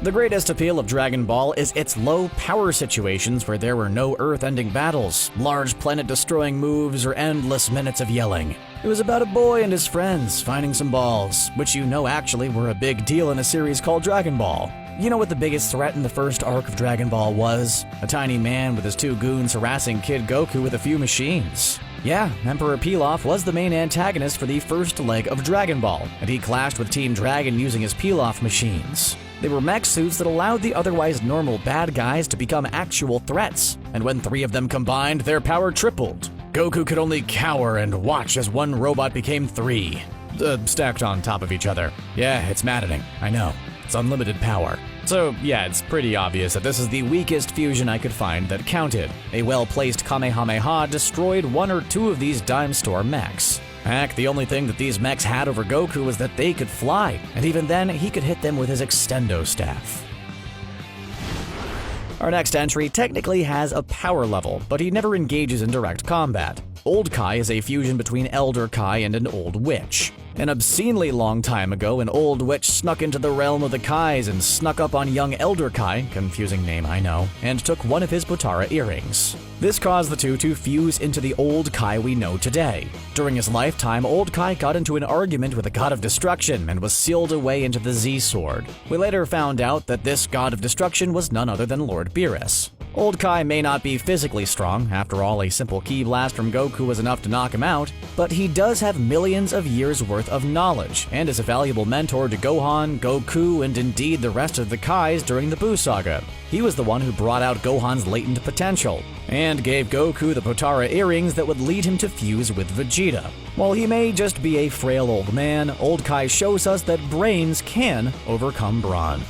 The greatest appeal of Dragon Ball is its low power situations where there were no earth-ending battles, large planet-destroying moves, or endless minutes of yelling. It was about a boy and his friends finding some balls, which you know actually were a big deal in a series called Dragon Ball. You know what the biggest threat in the first arc of Dragon Ball was? A tiny man with his two goons harassing Kid Goku with a few machines. Yeah, Emperor Pilaf was the main antagonist for the first leg of Dragon Ball, and he clashed with Team Dragon using his Pilaf machines. They were mech suits that allowed the otherwise normal bad guys to become actual threats, and when three of them combined, their power tripled. Goku could only cower and watch as one robot became three, stacked on top of each other. Yeah, it's maddening, I know. It's unlimited power. So yeah, it's pretty obvious that this is the weakest fusion I could find that counted. A well-placed Kamehameha destroyed one or two of these dime store mechs. Heck, the only thing that these mechs had over Goku was that they could fly, and even then, he could hit them with his extendo staff. Our next entry technically has a power level, but he never engages in direct combat. Old Kai is a fusion between Elder Kai and an Old Witch. An obscenely long time ago, an Old Witch snuck into the realm of the Kais and snuck up on young Elder Kai, confusing name I know, and took one of his Potara earrings. This caused the two to fuse into the Old Kai we know today. During his lifetime, Old Kai got into an argument with the God of Destruction and was sealed away into the Z-Sword. We later found out that this God of Destruction was none other than Lord Beerus. Old Kai may not be physically strong, after all a simple ki blast from Goku was enough to knock him out, but he does have millions of years worth of knowledge, and is a valuable mentor to Gohan, Goku, and indeed the rest of the Kais during the Buu Saga. He was the one who brought out Gohan's latent potential, and gave Goku the Potara earrings that would lead him to fuse with Vegeta. While he may just be a frail old man, Old Kai shows us that brains can overcome brawn.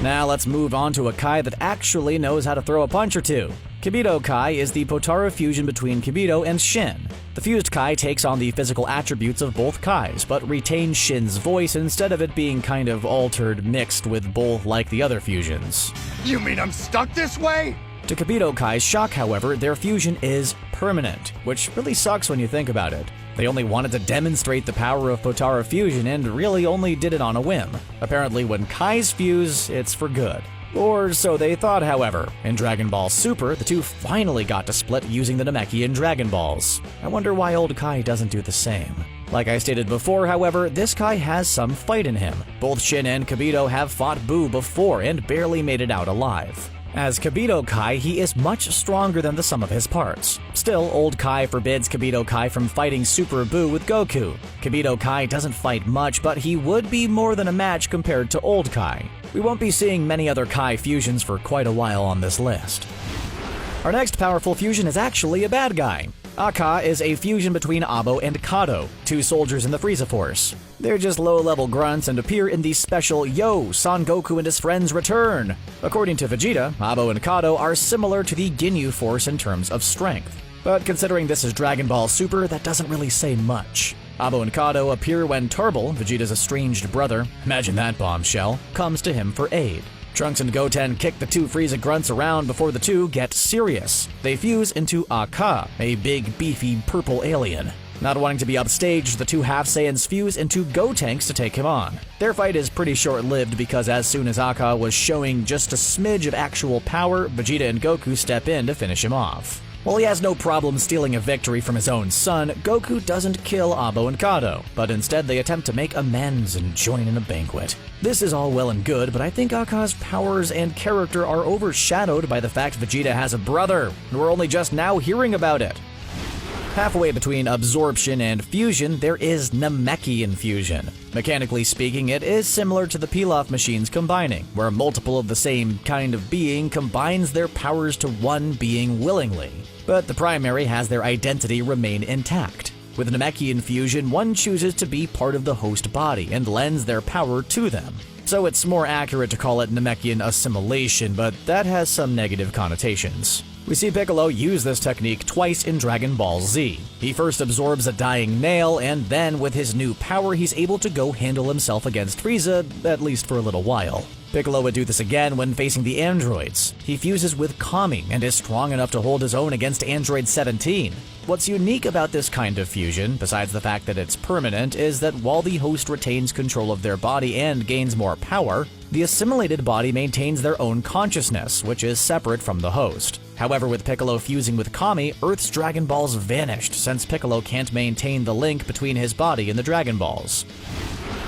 Now let's move on to a Kai that actually knows how to throw a punch or two. Kibito Kai is the Potara fusion between Kibito and Shin. The fused Kai takes on the physical attributes of both Kais, but retains Shin's voice instead of it being kind of altered, mixed with both like the other fusions. You mean I'm stuck this way? To Kibito Kai's shock, however, their fusion is permanent, which really sucks when you think about it. They only wanted to demonstrate the power of Potara fusion and really only did it on a whim. Apparently when Kais fuse, it's for good. Or so they thought, however. In Dragon Ball Super, the two finally got to split using the Namekian Dragon Balls. I wonder why Old Kai doesn't do the same. Like I stated before, however, this Kai has some fight in him. Both Shin and Kibito have fought Buu before and barely made it out alive. As Kibito Kai, he is much stronger than the sum of his parts. Still, Old Kai forbids Kibito Kai from fighting Super Buu with Goku. Kibito Kai doesn't fight much, but he would be more than a match compared to Old Kai. We won't be seeing many other Kai fusions for quite a while on this list. Our next powerful fusion is actually a bad guy. Akka is a fusion between Abo and Kado, two soldiers in the Frieza Force. They're just low-level grunts and appear in the special Yo! Son Goku and his friends return! According to Vegeta, Abo and Kado are similar to the Ginyu Force in terms of strength. But considering this is Dragon Ball Super, that doesn't really say much. Abo and Kado appear when Tarbal, Vegeta's estranged brother, imagine that bombshell, comes to him for aid. Trunks and Goten kick the two Frieza grunts around before the two get serious. They fuse into Akka, a big, beefy, purple alien. Not wanting to be upstaged, the two Half-Saiyans fuse into Gotenks to take him on. Their fight is pretty short-lived because as soon as Akka was showing just a smidge of actual power, Vegeta and Goku step in to finish him off. While he has no problem stealing a victory from his own son, Goku doesn't kill Abo and Kado, but instead they attempt to make amends and join in a banquet. This is all well and good, but I think Akka's powers and character are overshadowed by the fact Vegeta has a brother, and we're only just now hearing about it. Halfway between absorption and fusion, there is Namekian fusion. Mechanically speaking, it is similar to the Pilaf machines combining, where multiple of the same kind of being combines their powers to one being willingly. But the primary has their identity remain intact. With Namekian fusion, one chooses to be part of the host body and lends their power to them. So it's more accurate to call it Namekian assimilation, but that has some negative connotations. We see Piccolo use this technique twice in Dragon Ball Z. He first absorbs a dying nail, and then with his new power he's able to go handle himself against Frieza, at least for a little while. Piccolo would do this again when facing the androids. He fuses with Kami and is strong enough to hold his own against Android 17. What's unique about this kind of fusion, besides the fact that it's permanent, is that while the host retains control of their body and gains more power, The assimilated body maintains their own consciousness, which is separate from the host. However, with Piccolo fusing with Kami, Earth's Dragon Balls vanished since Piccolo can't maintain the link between his body and the Dragon Balls.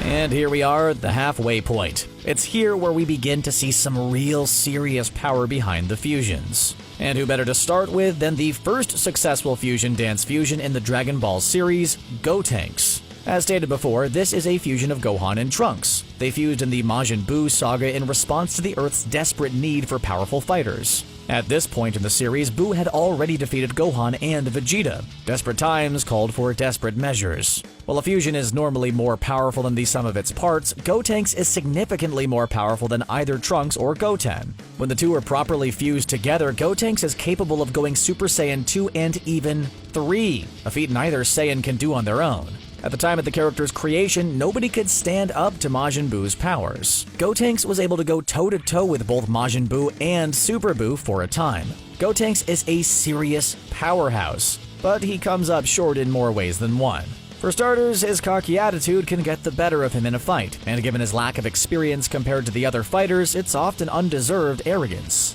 And here we are at the halfway point. It's here where we begin to see some real serious power behind the fusions. And who better to start with than the first successful fusion dance fusion in the Dragon Ball series, Gotenks. As stated before, this is a fusion of Gohan and Trunks. They fused in the Majin Buu saga in response to the Earth's desperate need for powerful fighters. At this point in the series, Buu had already defeated Gohan and Vegeta. Desperate times called for desperate measures. While a fusion is normally more powerful than the sum of its parts, Gotenks is significantly more powerful than either Trunks or Goten. When the two are properly fused together, Gotenks is capable of going Super Saiyan 2 and even 3, a feat neither Saiyan can do on their own. At the time of the character's creation, nobody could stand up to Majin Buu's powers. Gotenks was able to go toe-to-toe with both Majin Buu and Super Buu for a time. Gotenks is a serious powerhouse, but he comes up short in more ways than one. For starters, his cocky attitude can get the better of him in a fight, and given his lack of experience compared to the other fighters, it's often undeserved arrogance.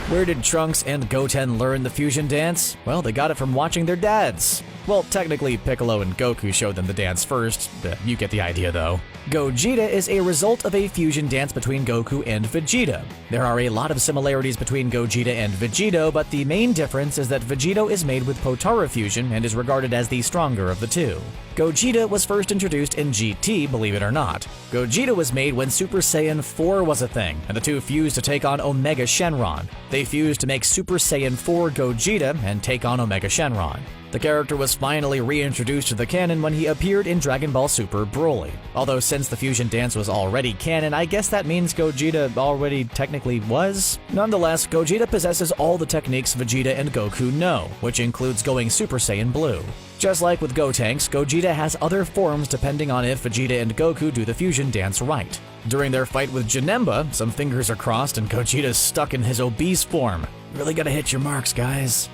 Where did Trunks and Goten learn the fusion dance? Well, they got it from watching their dads. Well, technically, Piccolo and Goku showed them the dance first. You get the idea, though. Gogeta is a result of a fusion dance between Goku and Vegeta. There are a lot of similarities between Gogeta and Vegito, but the main difference is that Vegito is made with Potara fusion and is regarded as the stronger of the two. Gogeta was first introduced in GT, believe it or not. Gogeta was made when Super Saiyan 4 was a thing, and the two fused to take on Omega Shenron. They fused to make Super Saiyan 4 Gogeta and take on Omega Shenron. The character was finally reintroduced to the canon when he appeared in Dragon Ball Super Broly. Although since the fusion dance was already canon, I guess that means Gogeta already technically was? Nonetheless, Gogeta possesses all the techniques Vegeta and Goku know, which includes going Super Saiyan Blue. Just like with Gotenks, Gogeta has other forms depending on if Vegeta and Goku do the fusion dance right. During their fight with Janemba, some fingers are crossed and Gogeta's stuck in his obese form. Really gotta hit your marks, guys.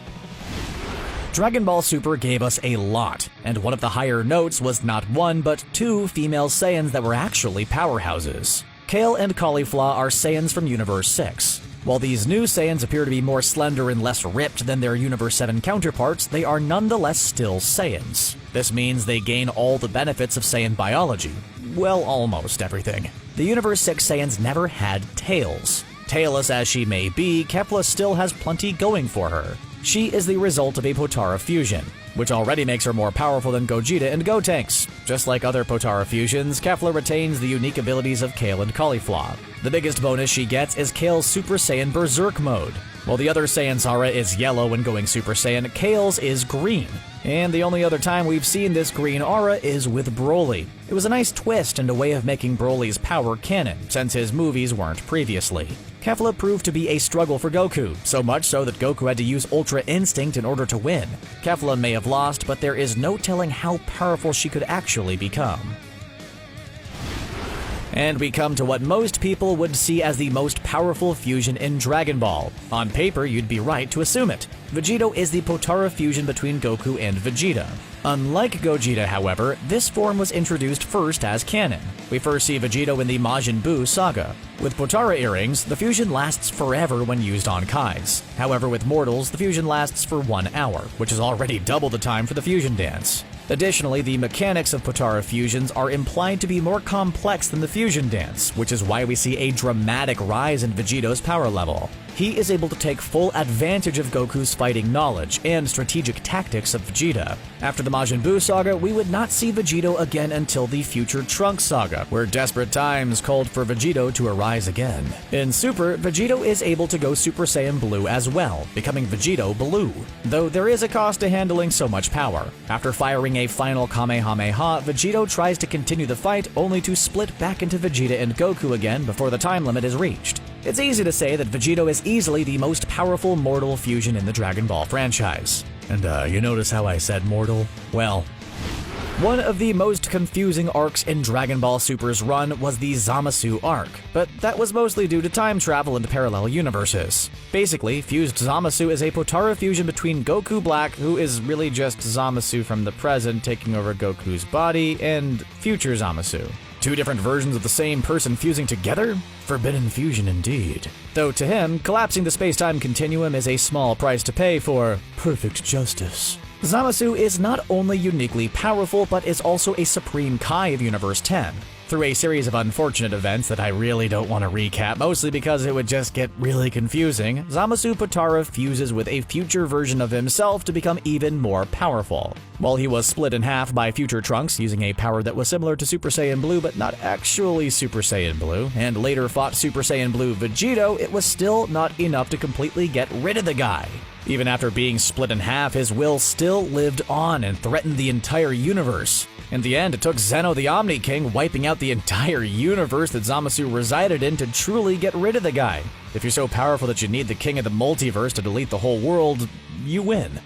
Dragon Ball Super gave us a lot, and one of the higher notes was not one but two female Saiyans that were actually powerhouses. Kale and Caulifla are Saiyans from Universe 6. While these new Saiyans appear to be more slender and less ripped than their Universe 7 counterparts, they are nonetheless still Saiyans. This means they gain all the benefits of Saiyan biology. Well, almost everything. The Universe 6 Saiyans never had tails. Tailless as she may be, Kefla still has plenty going for her. She is the result of a Potara fusion, which already makes her more powerful than Gogeta and Gotenks. Just like other Potara fusions, Kefla retains the unique abilities of Kale and Caulifla. The biggest bonus she gets is Kale's Super Saiyan Berserk mode. While the other Saiyan's aura is yellow when going Super Saiyan, Kale's is green. And the only other time we've seen this green aura is with Broly. It was a nice twist and a way of making Broly's power canon, since his movies weren't previously. Kefla proved to be a struggle for Goku, so much so that Goku had to use Ultra Instinct in order to win. Kefla may have lost, but there is no telling how powerful she could actually become. And we come to what most people would see as the most powerful fusion in Dragon Ball. On paper, you'd be right to assume it. Vegito is the Potara fusion between Goku and Vegeta. Unlike Gogeta, however, this form was introduced first as canon. We first see Vegito in the Majin Buu saga. With Potara earrings, the fusion lasts forever when used on Kais. However, with mortals, the fusion lasts for 1 hour, which is already double the time for the fusion dance. Additionally, the mechanics of Potara fusions are implied to be more complex than the fusion dance, which is why we see a dramatic rise in Vegito's power level. He is able to take full advantage of Goku's fighting knowledge and strategic tactics of Vegeta. After the Majin Buu saga, we would not see Vegito again until the future Trunks saga, where desperate times called for Vegito to arise again. In Super, Vegito is able to go Super Saiyan Blue as well, becoming Vegito Blue, though there is a cost to handling so much power. After firing a final Kamehameha, Vegito tries to continue the fight only to split back into Vegeta and Goku again before the time limit is reached. It's easy to say that Vegito is easily the most powerful mortal fusion in the Dragon Ball franchise. And you notice how I said mortal? Well, one of the most confusing arcs in Dragon Ball Super's run was the Zamasu arc, but that was mostly due to time travel into parallel universes. Basically, fused Zamasu is a Potara fusion between Goku Black, who is really just Zamasu from the present taking over Goku's body, and future Zamasu. Two different versions of the same person fusing together? Forbidden fusion indeed. Though to him, collapsing the space-time continuum is a small price to pay for perfect justice. Zamasu is not only uniquely powerful, but is also a supreme Kai of Universe 10. Through a series of unfortunate events that I really don't want to recap, mostly because it would just get really confusing, Zamasu Potara fuses with a future version of himself to become even more powerful. While he was split in half by future Trunks using a power that was similar to Super Saiyan Blue but not actually Super Saiyan Blue, and later fought Super Saiyan Blue Vegito, it was still not enough to completely get rid of the guy. Even after being split in half, his will still lived on and threatened the entire universe. In the end, it took Zeno the Omni King wiping out the entire universe that Zamasu resided in to truly get rid of the guy. If you're so powerful that you need the king of the multiverse to delete the whole world, you win.